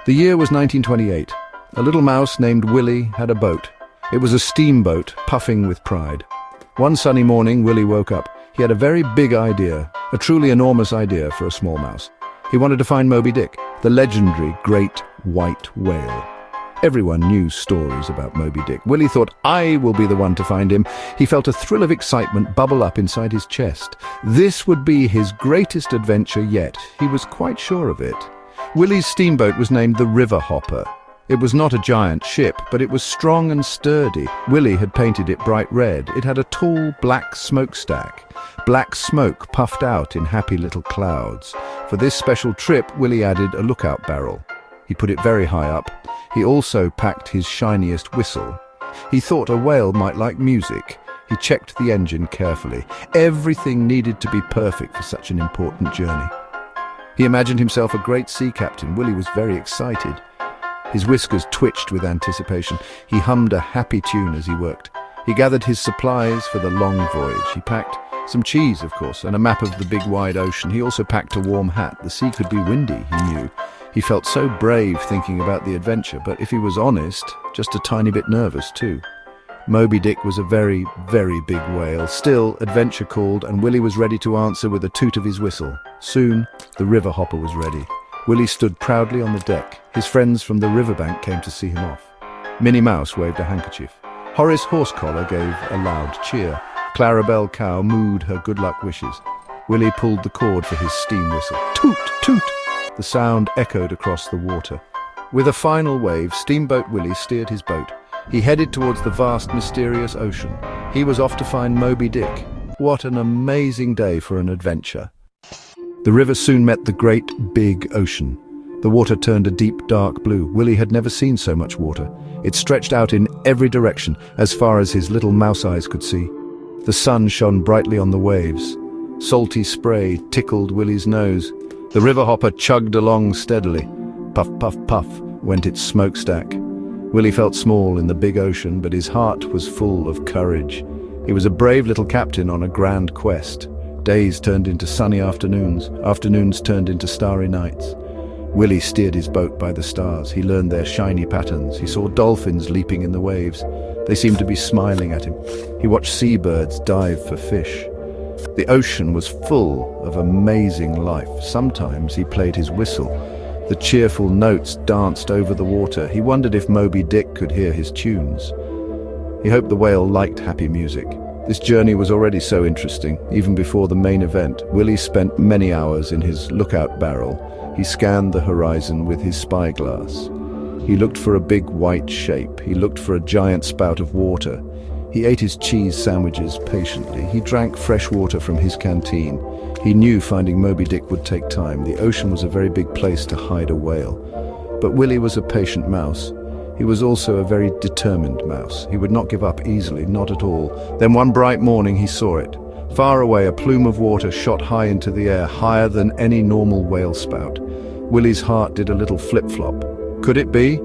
The year was 1928. A little mouse named Willie had a boat. It was a steamboat, puffing with pride. One sunny morning, Willie woke up. He had a very big idea, a truly enormous idea for a small mouse. He wanted to find Moby Dick, the legendary great white whale. Everyone knew stories about Moby Dick. Willie thought, I will be the one to find him. He felt a thrill of excitement bubble up inside his chest. This would be his greatest adventure yet. He was quite sure of it. Willie's steamboat was named the River Hopper. It was not a giant ship, but it was strong and sturdy. Willie had painted it bright red. It had a tall black smokestack. Black smoke puffed out in happy little clouds. For this special trip, Willie added a lookout barrel. He put it very high up. He also packed his shiniest whistle. He thought a whale might like music. He checked the engine carefully. Everything needed to be perfect for such an important journey. He imagined himself a great sea captain. Willie was very excited. His whiskers twitched with anticipation. He hummed a happy tune as he worked. He gathered his supplies for the long voyage. He packed some cheese, of course, and a map of the big wide ocean. He also packed a warm hat. The sea could be windy, he knew. He felt so brave thinking about the adventure, but if he was honest, just a tiny bit nervous too. Moby Dick was a very, very big whale. Still, adventure called, and Willie was ready to answer with a toot of his whistle. Soon, the river hopper was ready. Willie stood proudly on the deck. His friends from the riverbank came to see him off. Minnie Mouse waved a handkerchief. Horace Horsecollar gave a loud cheer. Clarabelle Cow mooed her good luck wishes. Willie pulled the cord for his steam whistle. Toot, toot! The sound echoed across the water. With a final wave, Steamboat Willie steered his boat. He headed towards the vast, mysterious ocean. He was off to find Moby Dick. What an amazing day for an adventure. The river soon met the great, big ocean. The water turned a deep, dark blue. Willie had never seen so much water. It stretched out in every direction, as far as his little mouse eyes could see. The sun shone brightly on the waves. Salty spray tickled Willie's nose. The river hopper chugged along steadily. Puff, puff, puff went its smokestack. Willie felt small in the big ocean, but his heart was full of courage. He was a brave little captain on a grand quest. Days turned into sunny afternoons. Afternoons turned into starry nights. Willie steered his boat by the stars. He learned their shiny patterns. He saw dolphins leaping in the waves. They seemed to be smiling at him. He watched seabirds dive for fish. The ocean was full of amazing life. Sometimes he played his whistle. The cheerful notes danced over the water. He wondered if Moby Dick could hear his tunes. He hoped the whale liked happy music. This journey was already so interesting. Even before the main event, Willie spent many hours in his lookout barrel. He scanned the horizon with his spyglass. He looked for a big white shape. He looked for a giant spout of water. He ate his cheese sandwiches patiently. He drank fresh water from his canteen. He knew finding Moby Dick would take time. The ocean was a very big place to hide a whale. But Willie was a patient mouse. He was also a very determined mouse. He would not give up easily, not at all. Then one bright morning he saw it. Far away, a plume of water shot high into the air, higher than any normal whale spout. Willie's heart did a little flip-flop. Could it be?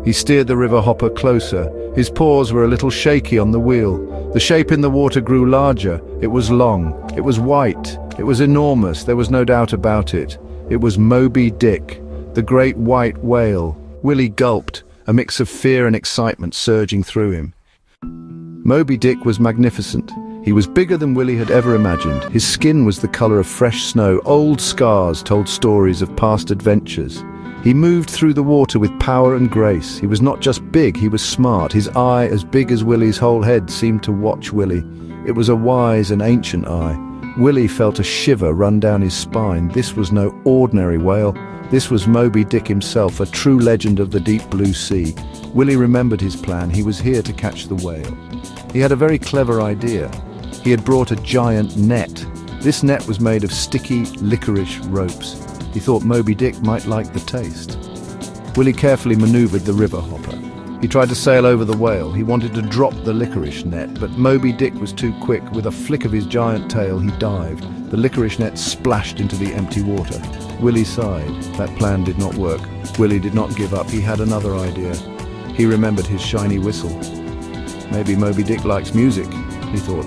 He steered the river hopper closer. His paws were a little shaky on the wheel. The shape in the water grew larger. It was long. It was white. It was enormous. There was no doubt about it. It was Moby Dick, the great white whale. Willie gulped, a mix of fear and excitement surging through him. Moby Dick was magnificent. He was bigger than Willie had ever imagined. His skin was the color of fresh snow. Old scars told stories of past adventures. He moved through the water with power and grace. He was not just big, he was smart. His eye, as big as Willie's whole head, seemed to watch Willie. It was a wise and ancient eye. Willie felt a shiver run down his spine. This was no ordinary whale. This was Moby Dick himself, a true legend of the deep blue sea. Willie remembered his plan. He was here to catch the whale. He had a very clever idea. He had brought a giant net. This net was made of sticky licorice ropes. He thought Moby Dick might like the taste. Willie carefully maneuvered the river hopper. He tried to sail over the whale. He wanted to drop the licorice net, but Moby Dick was too quick. With a flick of his giant tail, he dived. The licorice net splashed into the empty water. Willie sighed. That plan did not work. Willie did not give up. He had another idea. He remembered his shiny whistle. Maybe Moby Dick likes music, he thought.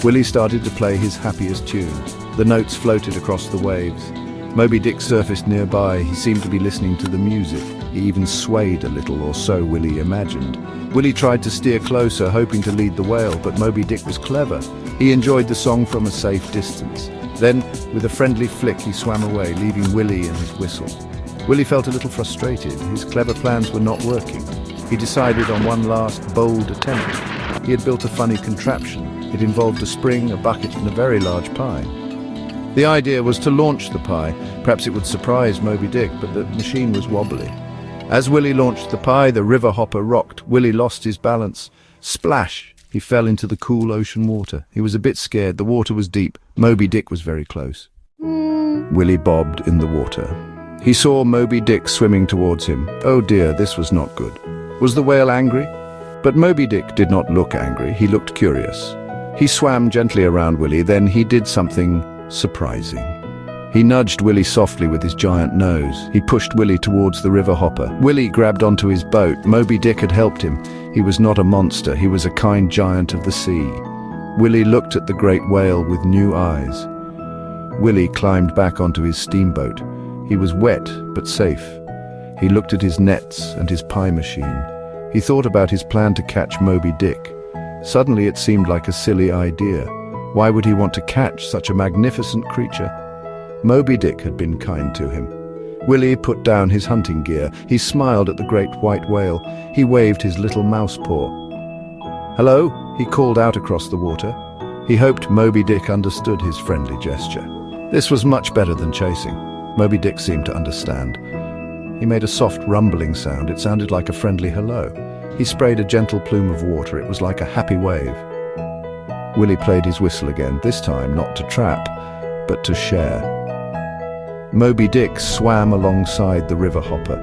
Willie started to play his happiest tune. The notes floated across the waves. Moby Dick surfaced nearby. He seemed to be listening to the music. He even swayed a little, or so Willie imagined. Willie tried to steer closer, hoping to lead the whale, but Moby Dick was clever. He enjoyed the song from a safe distance. Then, with a friendly flick, he swam away, leaving Willie and his whistle. Willie felt a little frustrated. His clever plans were not working. He decided on one last, bold attempt. He had built a funny contraption. It involved a spring, a bucket, and a very large pie. The idea was to launch the pie. Perhaps it would surprise Moby Dick, but the machine was wobbly. As Willie launched the pie, the river hopper rocked. Willie lost his balance. Splash! He fell into the cool ocean water. He was a bit scared. The water was deep. Moby Dick was very close. Willie bobbed in the water. He saw Moby Dick swimming towards him. Oh dear, this was not good. Was the whale angry? But Moby Dick did not look angry. He looked curious. He swam gently around Willie. Then he did something surprising. He nudged Willie softly with his giant nose. He pushed Willie towards the river hopper. Willie grabbed onto his boat. Moby Dick had helped him. He was not a monster. He was a kind giant of the sea. Willie looked at the great whale with new eyes. Willie climbed back onto his steamboat. He was wet, but safe. He looked at his nets and his pie machine. He thought about his plan to catch Moby Dick. Suddenly it seemed like a silly idea. Why would he want to catch such a magnificent creature? Moby Dick had been kind to him. Willie put down his hunting gear. He smiled at the great white whale. He waved his little mouse paw. "Hello," he called out across the water. He hoped Moby Dick understood his friendly gesture. This was much better than chasing. Moby Dick seemed to understand. He made a soft rumbling sound. It sounded like a friendly hello. He sprayed a gentle plume of water. It was like a happy wave. Willie played his whistle again, this time not to trap, but to share. Moby Dick swam alongside the river hopper.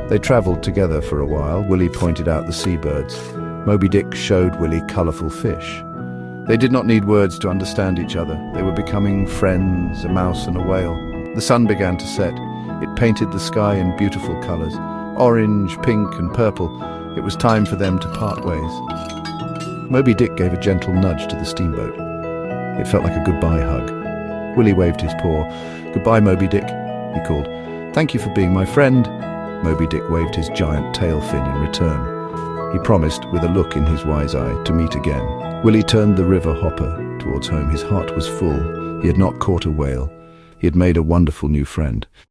They traveled together for a while. Willie pointed out the seabirds. Moby Dick showed Willie colorful fish. They did not need words to understand each other. They were becoming friends, a mouse and a whale. The sun began to set. It painted the sky in beautiful colors, orange, pink, and purple. It was time for them to part ways. Moby Dick gave a gentle nudge to the steamboat. It felt like a goodbye hug. Willie waved his paw. "Goodbye, Moby Dick," he called. "Thank you for being my friend." Moby Dick waved his giant tail fin in return. He promised, with a look in his wise eye, to meet again. Willie turned the river hopper towards home. His heart was full. He had not caught a whale. He had made a wonderful new friend.